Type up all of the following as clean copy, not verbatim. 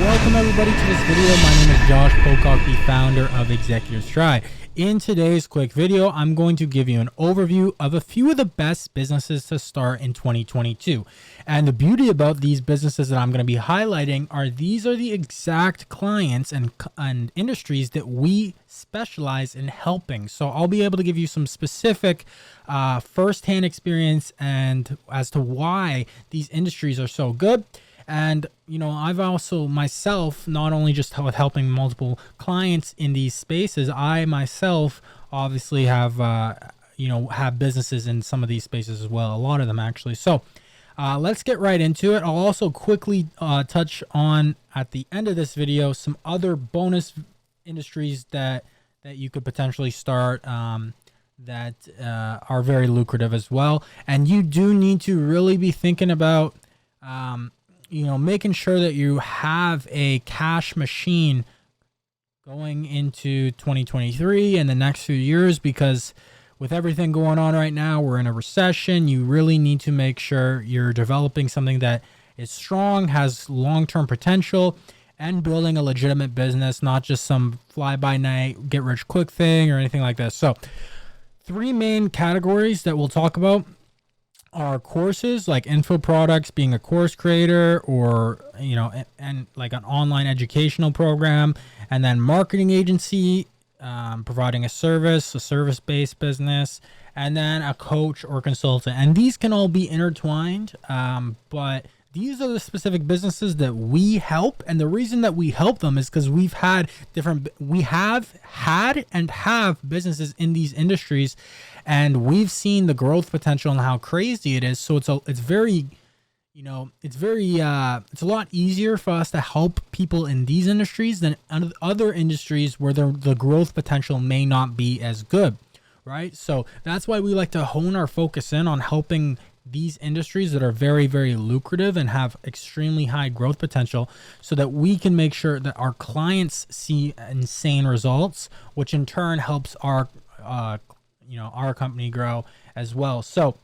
Welcome everybody to this video. My name is Josh Pocock, the founder of ExecutiveStride. In today's quick video, I'm going to give you an overview of a few of the best businesses to start in 2022. And the beauty about these businesses that I'm going to be highlighting are these are the exact clients and industries that we specialize in helping. So I'll be able to give you some specific firsthand experience and as to why these industries are so good. And, you know, I've also myself, not only just with helping multiple clients in these spaces, I myself obviously have, have businesses in some of these spaces as well. A lot of them actually. So let's get right into it. I'll also quickly touch on at the end of this video, some other bonus industries that you could potentially start that are very lucrative as well. And you do need to really be thinking about, making sure that you have a cash machine going into 2023 and the next few years, because with everything going on right now, we're in a recession. You really need to make sure you're developing something that is strong, has long-term potential, and building a legitimate business, not just some fly-by-night, get-rich-quick thing or anything like that. So 3 main categories that we'll talk about are courses, like info products, being a course creator, or and like an online educational program, and then marketing agency, providing a service-based business, and then a coach or consultant. And these can all be intertwined, but these are the specific businesses that we help. And the reason that we help them is because we have had and have businesses in these industries, and we've seen the growth potential and how crazy it is. So it's a lot easier for us to help people in these industries than other industries where the growth potential may not be as good, right? So that's why we like to hone our focus in on helping these industries that are very, very lucrative and have extremely high growth potential, so that we can make sure that our clients see insane results, which in turn helps our company grow as well. So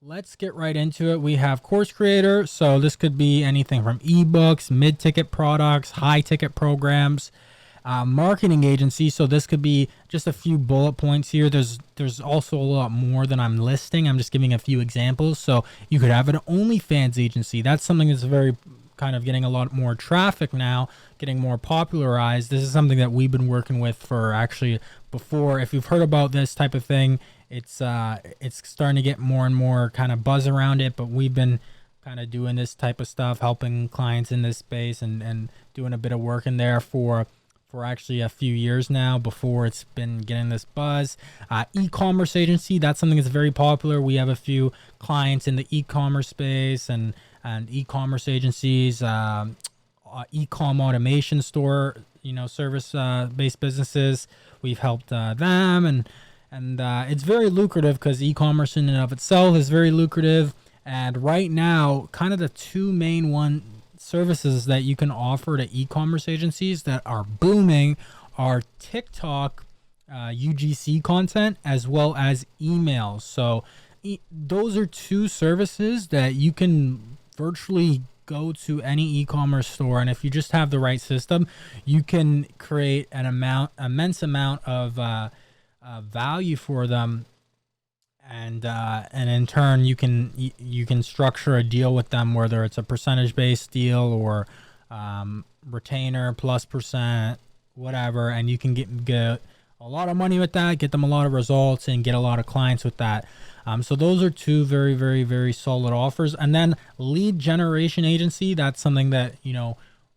let's get right into it. We have course creator. So this could be anything from ebooks, mid-ticket products, high-ticket programs. Marketing agency. So this could be just a few bullet points here. There's also a lot more than I'm listing. I'm just giving a few examples. So you could have an OnlyFans agency. That's something that's very kind of getting a lot more traffic now, getting more popularized. This is something that we've been working with for actually before. If you've heard about this type of thing, it's starting to get more and more kind of buzz around it, but we've been kind of doing this type of stuff, helping clients in this space and doing a bit of work in there for actually a few years now before it's been getting this buzz. E-commerce agency, that's something that's very popular. We have a few clients in the e-commerce space and e-commerce agencies, e-com automation store, service based businesses. We've helped them, and it's very lucrative because e-commerce in and of itself is very lucrative. And right now, kind of the 2 main services that you can offer to e-commerce agencies that are booming are TikTok, UGC content, as well as emails. So those are 2 services that you can virtually go to any e-commerce store, and if you just have the right system, you can create an immense amount of value for them. And in turn, you can structure a deal with them, whether it's a percentage-based deal or retainer plus %, whatever, and you can get a lot of money with that, get them a lot of results, and get a lot of clients with that. So those are 2 very, very, very solid offers. And then lead generation agency, that's something that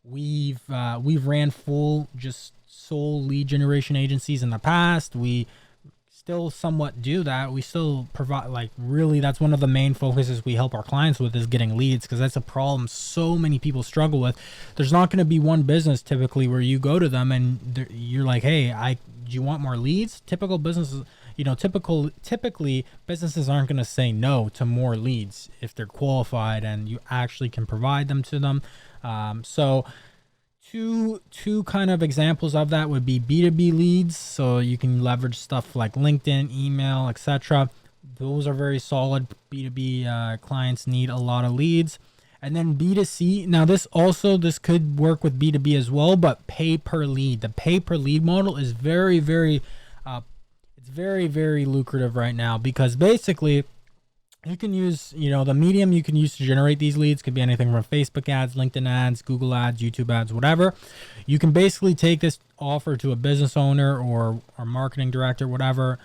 we've ran full just sole lead generation agencies in the past. We still somewhat do that. We still provide, really, that's one of the main focuses we help our clients with, is getting leads, because that's a problem so many people struggle with. There's not going to be one business typically where you go to them and you're like, hey, do you want more leads? Typical businesses, typically businesses aren't going to say no to more leads if they're qualified and you actually can provide them to them. So two kind of examples of that would be B2B leads. So you can leverage stuff like LinkedIn, email, etc. Those are very solid. B2B clients need a lot of leads. And then B2C. Now this could work with B2B as well, but pay per lead. The pay per lead model is very, very, it's very, very lucrative right now, because basically you can use, the medium you can use to generate these leads could be anything from Facebook ads, LinkedIn ads, Google ads, YouTube ads, whatever. You can basically take this offer to a business owner or marketing director, whatever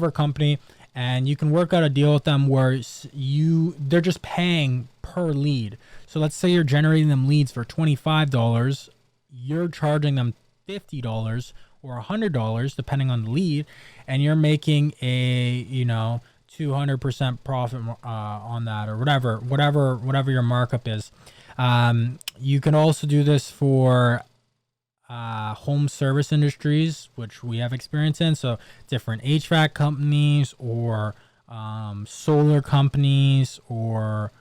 company, and you can work out a deal with them where they're just paying per lead. So let's say you're generating them leads for $25, you're charging them $50 or $100 depending on the lead, and you're making a 200% profit on that, or whatever your markup is. You can also do this for home service industries, which we have experience in. So different HVAC companies or solar companies or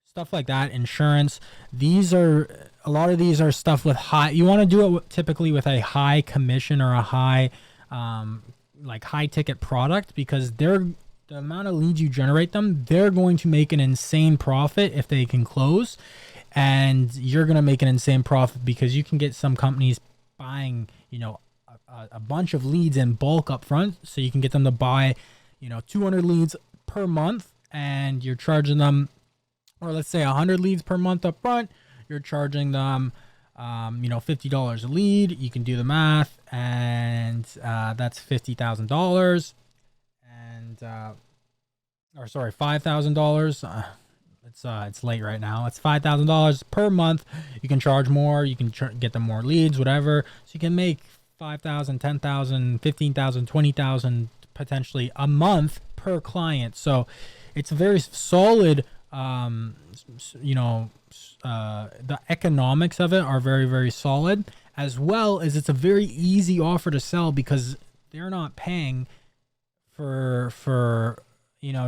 stuff like that, insurance. A lot of these are stuff with high, you want to do it typically with a high commission or a high high ticket product, because the amount of leads you generate them, they're going to make an insane profit if they can close, and you're going to make an insane profit because you can get some companies buying a bunch of leads in bulk up front, so you can get them to buy 200 leads per month, and you're charging them, or let's say 100 leads per month up front, you're charging them $50 a lead. You can do the math, and that's $50,000, and or sorry, $5,000. It's late right now. It's $5,000 per month. You can charge more. You can get them more leads, whatever. So you can make $5,000, $10,000, $15,000, $20,000 potentially a month per client. So it's a very solid. The economics of it are very, very solid, as well as it's a very easy offer to sell, because they're not paying for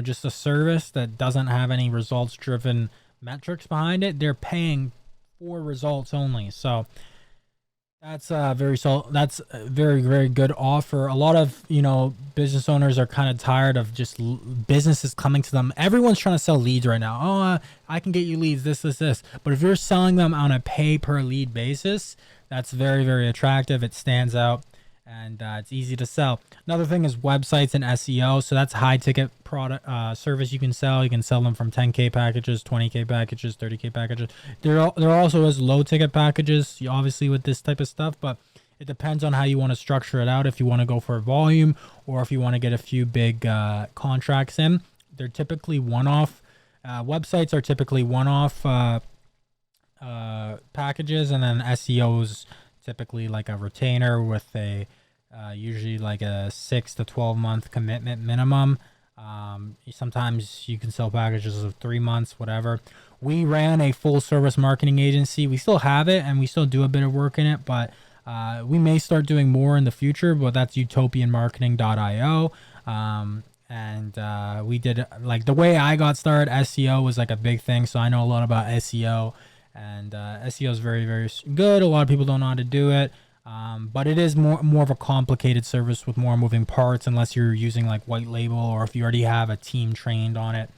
just a service that doesn't have any results driven metrics behind it. They're paying for results only. So that's that's a very, very good offer. A lot of business owners are kind of tired of just businesses coming to them. Everyone's trying to sell leads right now. I can get you leads, this. But if you're selling them on a pay per lead basis, that's very, very attractive. It stands out, and it's easy to sell. Another thing is websites and SEO. So that's high ticket product service you can sell. You can sell them from 10K packages, 20K packages, 30K packages. There also is low ticket packages, obviously, with this type of stuff, but it depends on how you want to structure it out. If you want to go for volume, or if you want to get a few big contracts in, they're typically one-off. Websites are typically one-off packages, and then SEOs typically like a retainer with a usually like a 6 to 12 month commitment minimum. Sometimes you can sell packages of 3 months, whatever. We ran a full service marketing agency. We still have it, and we still do a bit of work in it, but we may start doing more in the future. But that's utopianmarketing.io. And we did, like, the way I got started, SEO was like a big thing, so I know a lot about SEO, and SEO is very, very good. A lot of people don't know how to do it, but it is more of a complicated service with more moving parts, unless you're using like white label, or if you already have a team trained on it.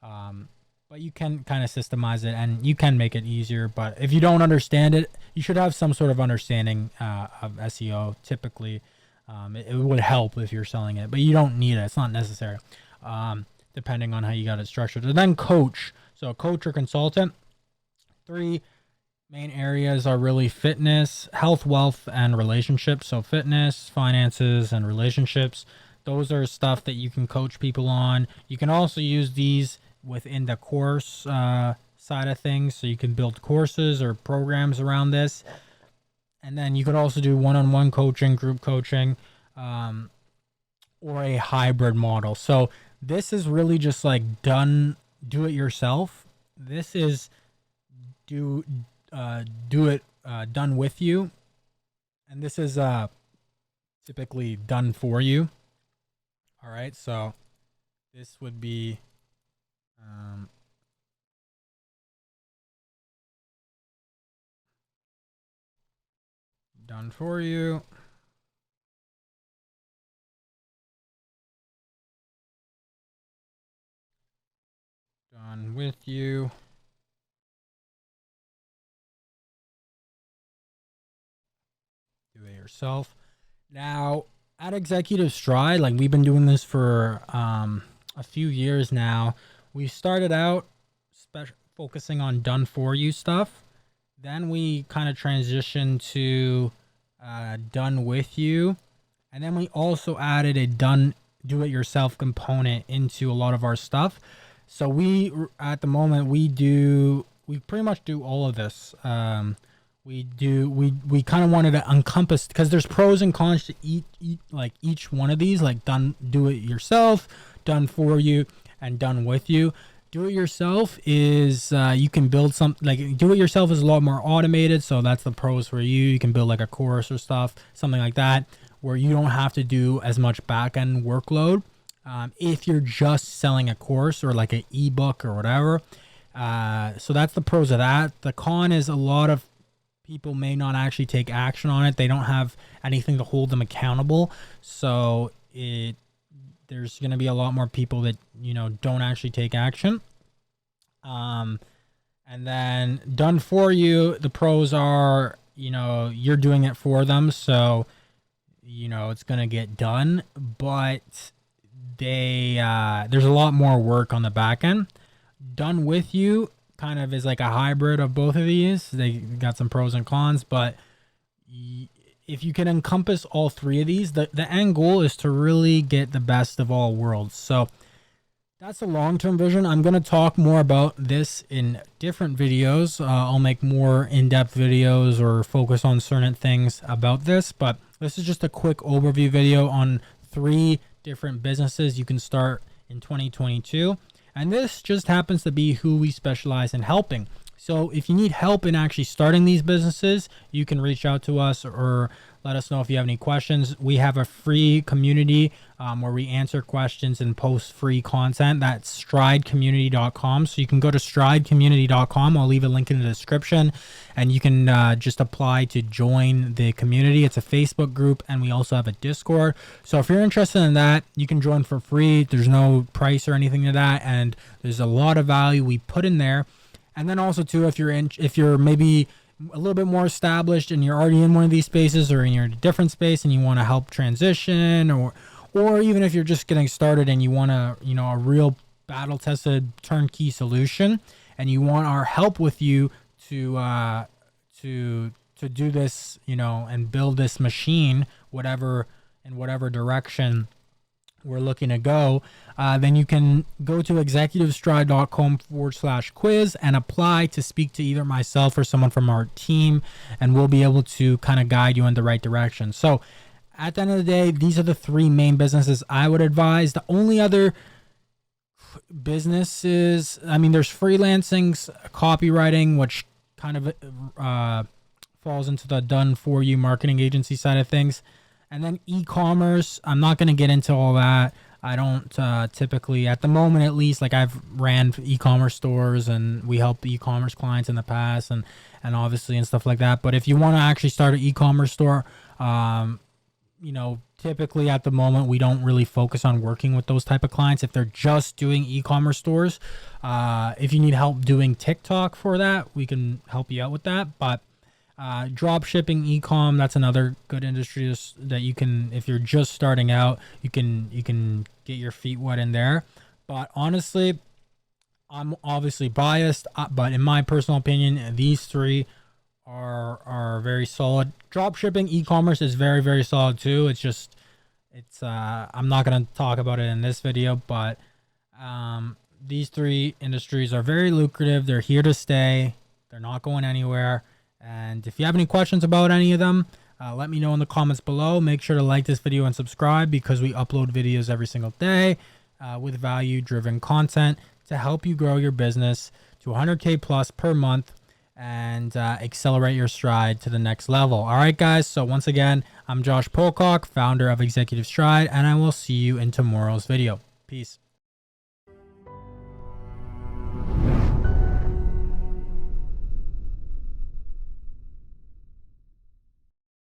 But you can kind of systemize it, and you can make it easier. But if you don't understand it, you should have some sort of understanding of SEO typically. It would help if you're selling it, but you don't need it. It's not necessary, depending on how you got it structured. And then coach. So coach or consultant. 3 main areas are really fitness, health, wealth, and relationships. So fitness, finances, and relationships. Those are stuff that you can coach people on. You can also use these within the course side of things. So you can build courses or programs around this. And then you could also do one-on-one coaching, group coaching, or a hybrid model. So this is really just like do it yourself. This is do it done with you, and this is typically done for you. All right, so this would be done for you. Done with you. do it yourself. Now at ExecutiveStride, like we've been doing this for a few years now. We started out focusing on done for you stuff. Then we kind of transitioned to done with you. And then we also added a do it yourself component into a lot of our stuff. So we, at the moment, we pretty much do all of this. We kind of wanted to encompass, because there's pros and cons to each one of these, like do it yourself, done for you, and done with you. Do it yourself is you can build do it yourself is a lot more automated, so that's the pros for you. You can build like a course or something like that, where you don't have to do as much back-end workload. If you're just selling a course or like an ebook or whatever. So that's the pros of that. The con is a lot of people may not actually take action on it. They don't have anything to hold them accountable. So there's going to be a lot more people that, don't actually take action. And then done for you, the pros are, you're doing it for them. So, it's going to get done, but there's a lot more work on the back end. Done with you kind of is like a hybrid of both of these. They got some pros and cons, but if you can encompass all three of these, the end goal is to really get the best of all worlds. So that's the long-term vision. I'm going to talk more about this in different videos. I'll make more in-depth videos or focus on certain things about this, but this is just a quick overview video on 3 different businesses you can start in 2022. And this just happens to be who we specialize in helping. So if you need help in actually starting these businesses, you can reach out to us or let us know if you have any questions. We have a free community where we answer questions and post free content. That's stridecommunity.com. So you can go to stridecommunity.com. I'll leave a link in the description, and you can just apply to join the community. It's a Facebook group, and we also have a Discord. So if you're interested in that, you can join for free. There's no price or anything to that, and there's a lot of value we put in there. And then also too, if you're maybe a little bit more established and you're already in one of these spaces, or in a different space and you want to help transition, or even if you're just getting started and you want a real battle tested turnkey solution, and you want our help with you to do this, and build this machine, in whatever direction we're looking to go, then you can go to executivestride.com/quiz and apply to speak to either myself or someone from our team, and we'll be able to kind of guide you in the right direction. So at the end of the day, these are the 3 main businesses I would advise. The only other businesses, there's freelancing, copywriting, which kind of falls into the done for you marketing agency side of things. And then e-commerce, I'm not going to get into all that. I don't typically, at the moment at least, like I've ran e-commerce stores and we helped e-commerce clients in the past and obviously and stuff like that. But if you want to actually start an e-commerce store, typically at the moment we don't really focus on working with those type of clients. If they're just doing e-commerce stores, if you need help doing TikTok for that, we can help you out with that. But drop shipping, e-com, that's another good industry that you can, if you're just starting out, you can get your feet wet in there. But honestly, I'm obviously biased, but in my personal opinion, these 3 are very solid. Drop shipping, e-commerce is very, very solid too. I'm not going to talk about it in this video, but these 3 industries are very lucrative. They're here to stay. They're not going anywhere. And if you have any questions about any of them, let me know in the comments below. Make sure to like this video and subscribe, because we upload videos every single day with value-driven content to help you grow your business to 100K plus per month and accelerate your stride to the next level. All right, guys. So once again, I'm Josh Pocock, founder of ExecutiveStride, and I will see you in tomorrow's video. Peace.